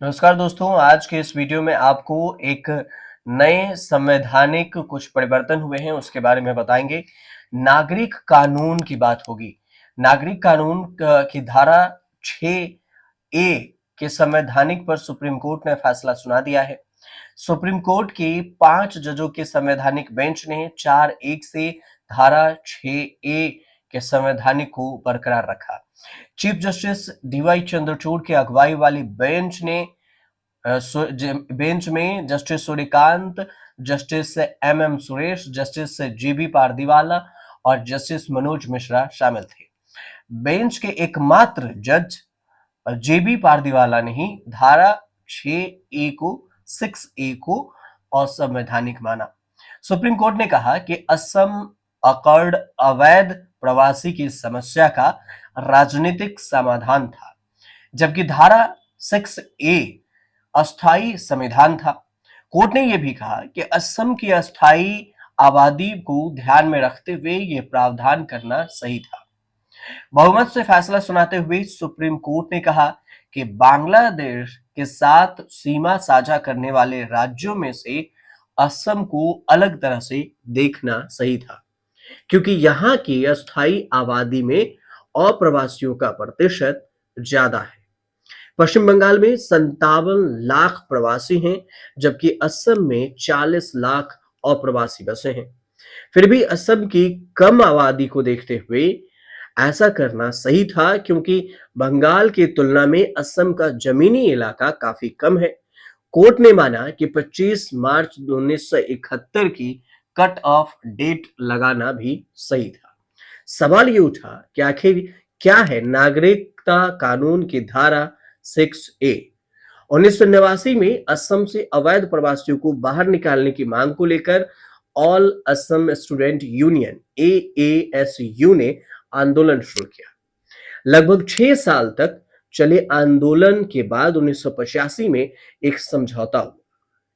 नमस्कार दोस्तों, आज के इस वीडियो में आपको एक नए संवैधानिक कुछ परिवर्तन हुए हैं उसके बारे में बताएंगे। नागरिक कानून की बात होगी। नागरिक कानून की धारा 6A के संवैधानिक पर सुप्रीम कोर्ट ने फैसला सुना दिया है। सुप्रीम कोर्ट के 5 जजों के संवैधानिक बेंच ने 4-1 से धारा 6A के संवैधानिक को बरकरार रखा। चीफ जस्टिस डीवाई चंद्रचूड़ की अगुवाई वाली बेंच में justice Surya Kant, justice M Suresh, justice JB Pardiwala और जस्टिस मनोज मिश्रा शामिल थे। बेंच के एकमात्र जज जेबी पारदीवाला ने ही धारा 6A को 6A को असंवैधानिक माना। सुप्रीम कोर्ट ने कहा कि असम अकॉर्ड अवैध प्रवासी की समस्या का राजनीतिक समाधान था, जबकि धारा 6A अस्थायी संविधान था। कोर्ट ने यह भी कहा कि असम की अस्थायी आबादी को ध्यान में रखते हुए यह प्रावधान करना सही था। बहुमत से फैसला सुनाते हुए सुप्रीम कोर्ट ने कहा कि बांग्लादेश के साथ सीमा साझा करने वाले राज्यों में से असम को अलग तरह से देखना सही था, क्योंकि यहाँ की अस्थायी आबादी में अप्रवासियों का प्रतिशत ज्यादा है। पश्चिम बंगाल में 57 लाख प्रवासी हैं, जबकि असम में 40 लाख अप्रवासी बसे हैं। फिर भी असम की कम आबादी को देखते हुए ऐसा करना सही था, क्योंकि बंगाल की तुलना में असम का जमीनी इलाका काफी कम है। कोर्ट ने माना कि 25 मार्च 1971 की कट ऑफ डेट लगाना भी सही था। सवाल ये उठा कि आखिर क्या है नागरिकता कानून की धारा 6A। 1989 में असम से अवैध प्रवासियों को बाहर निकालने की मांग को लेकर all Assam student union AASU ने आंदोलन शुरू किया। लगभग 6 साल तक चले आंदोलन के बाद 1985 में एक समझौता हुआ,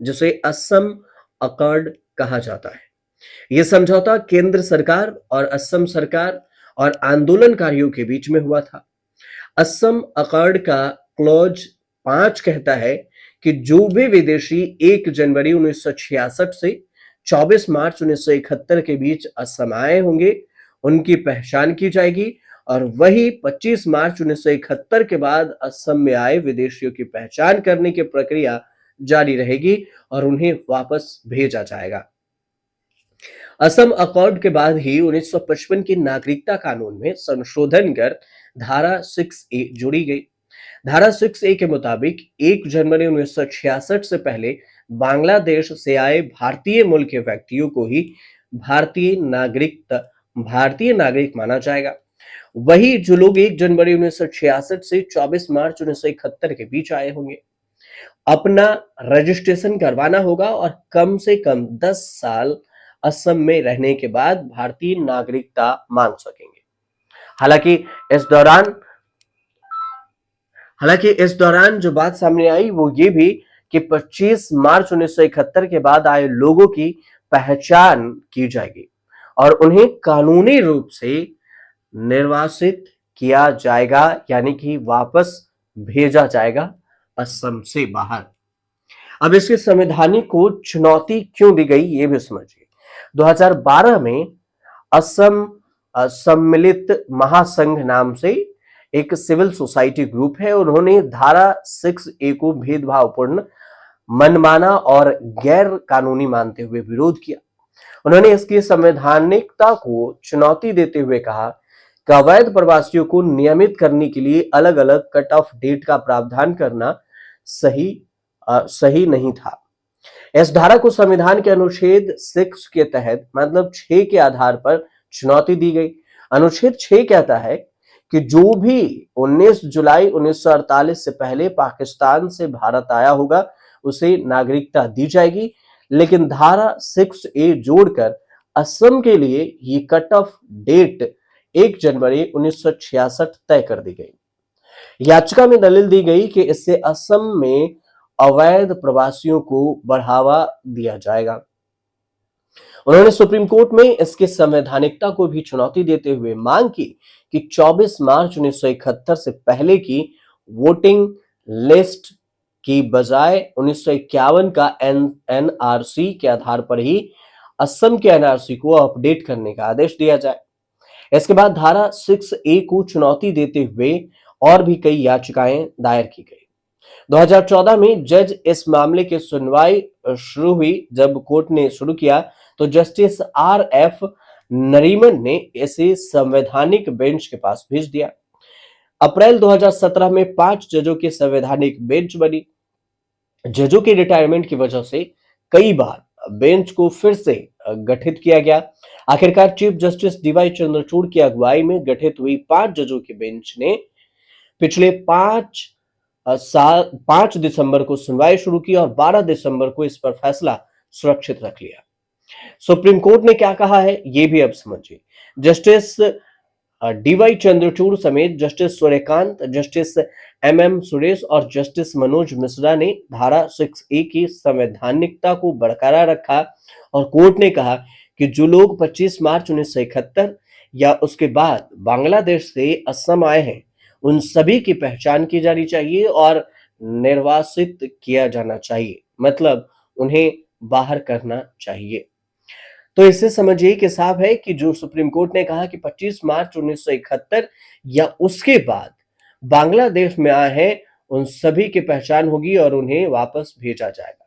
जिसे असम अकॉर्ड कहा जाता है। यह समझौता केंद्र सरकार और असम सरकार और आंदोलनकारियों के बीच में हुआ था। असम अकॉर्ड का क्लॉज 5 कहता है कि जो भी विदेशी 1 जनवरी 1966 से 24 मार्च 1971 के बीच असम आए होंगे, उनकी पहचान की जाएगी और वही 25 मार्च 1971 के बाद असम में आए विदेशियों की पहचान करने की प्रक्रिया जारी रहेगी और उन्हें वापस भेजा जाएगा। असम अकॉर्ड के बाद ही 1955 की नागरिकता कानून में संशोधन कर धारा 6A जोड़ी गई। धारा 6A के मुताबिक 1 जनवरी 1966 से पहले बांग्लादेश से आए भारतीय मूल के व्यक्तियों को ही भारतीय नागरिक माना जाएगा। वही जो लोग 1 जनवरी 1966 से 24 मार्च 1971 के बीच आए होंगे, अपना रजिस्ट्रेशन करवाना होगा और कम से कम 10 साल असम में रहने के बाद भारतीय नागरिकता मांग सकेंगे। हालांकि इस दौरान जो बात सामने आई वो ये भी कि 25 मार्च 1971 के बाद आए लोगों की पहचान की जाएगी और उन्हें कानूनी रूप से निर्वासित किया जाएगा, यानी कि वापस भेजा जाएगा असम से बाहर। अब इसके संवैधानिक को चुनौती क्यों दी गई ये भी समझिए। 2012 में असम सम्मिलित महासंघ नाम से एक सिविल सोसाइटी ग्रुप है, उन्होंने धारा 6A को भेदभावपूर्ण, मनमाना और गैर कानूनी मानते हुए विरोध किया। उन्होंने इसकी संवैधानिकता को चुनौती देते हुए कहा कि अवैध प्रवासियों को नियमित करने के लिए अलग अलग कट ऑफ डेट का प्रावधान करना सही नहीं था। इस धारा को संविधान के अनुच्छेद 6 के तहत मतलब 6 के आधार पर चुनौती दी गई। अनुच्छेद 6 कहता है कि जो भी 19 जुलाई 1948 से पहले पाकिस्तान से भारत आया होगा उसे नागरिकता दी जाएगी, लेकिन धारा 6A जोड़कर असम के लिए ये कट ऑफ डेट 1 जनवरी 1966 तय कर दी गई। याचिका में दलील दी गई कि इससे असम में अवैध प्रवासियों को बढ़ावा दिया जाएगा। उन्होंने सुप्रीम कोर्ट में इसकी संवैधानिकता को भी चुनौती देते हुए मांग की कि 24 मार्च 1971 से पहले की वोटिंग लिस्ट कि बजाय 1951 का एनआरसी के आधार पर ही असम के एनआरसी को अपडेट करने का आदेश दिया जाए। इसके बाद धारा 6A को चुनौती देते हुए और भी कई याचिकाएं दायर की गई। 2014 में जज इस मामले की सुनवाई शुरू हुई। जब कोर्ट ने शुरू किया तो जस्टिस आर.एफ. नरीमन ने इसे संवैधानिक बेंच के पास भेज दिया। अप्रैल 2017 में 5 जजों की संवैधानिक बेंच बनी। जजों के रिटायरमेंट की वजह से कई बार बेंच को फिर से गठित किया गया। आखिरकार चीफ जस्टिस डीवाई चंद्रचूड़ की अगुवाई में गठित हुई 5 जजों की बेंच ने पिछले 5 दिसंबर को सुनवाई शुरू की और 12 दिसंबर को इस पर फैसला सुरक्षित रख लिया। सुप्रीम कोर्ट ने क्या कहा है ये भी अब समझिए। जस्टिस डीवाई चंद्रचूड़ समेत justice Surya Kant, justice MM Suresh और जस्टिस मनोज मिश्रा ने धारा 6A की संवैधानिकता को बरकरार रखा और कोर्ट ने कहा कि जो लोग 25 मार्च 1971 या उसके बाद बांग्लादेश से असम आए हैं उन सभी की पहचान की जानी चाहिए और निर्वासित किया जाना चाहिए, मतलब उन्हें बाहर करना चाहिए। तो इससे समझिए कि साफ है कि जो सुप्रीम कोर्ट ने कहा कि 25 मार्च 1971 या उसके बाद बांग्लादेश में आए हैं उन सभी की पहचान होगी और उन्हें वापस भेजा जाएगा।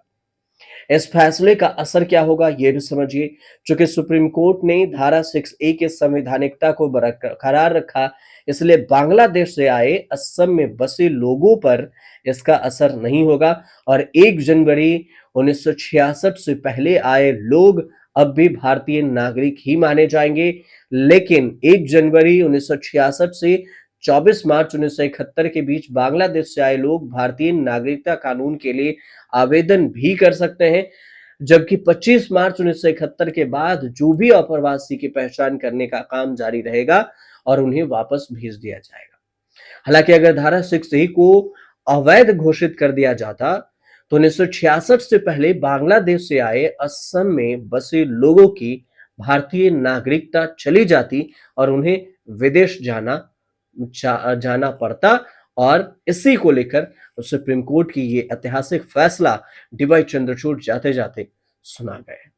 इस फैसले का असर क्या होगा यह भी समझिए। चूंकि सुप्रीम कोर्ट ने धारा 6A के संवैधानिकता को बरकरार रखा इसलिए बांग्लादेश से आए असम में बसे लोगों पर इसका असर नहीं होगा और 1 जनवरी 1966 से पहले आए लोग अब भी भारतीय नागरिक ही माने जाएंगे। लेकिन 1 जनवरी 1966 से 24 मार्च 1971 के बीच बांग्लादेश से आए लोग भारतीय नागरिकता कानून के लिए आवेदन भी कर सकते हैं, जबकि 25 मार्च 1971 के बाद जो भी अप्रवासी की पहचान करने का काम जारी रहेगा और उन्हें वापस भेज दिया जाएगा। हालांकि अगर धारा 6A को अवैध घोषित कर दिया जाता तो 1966 से पहले बांग्लादेश से आए असम में बसे लोगों की भारतीय नागरिकता चली जाती और उन्हें विदेश जाना पड़ता और इसी को लेकर सुप्रीम कोर्ट की ये ऐतिहासिक फैसला डीवाई चंद्रचूड़ जाते जाते सुना गया।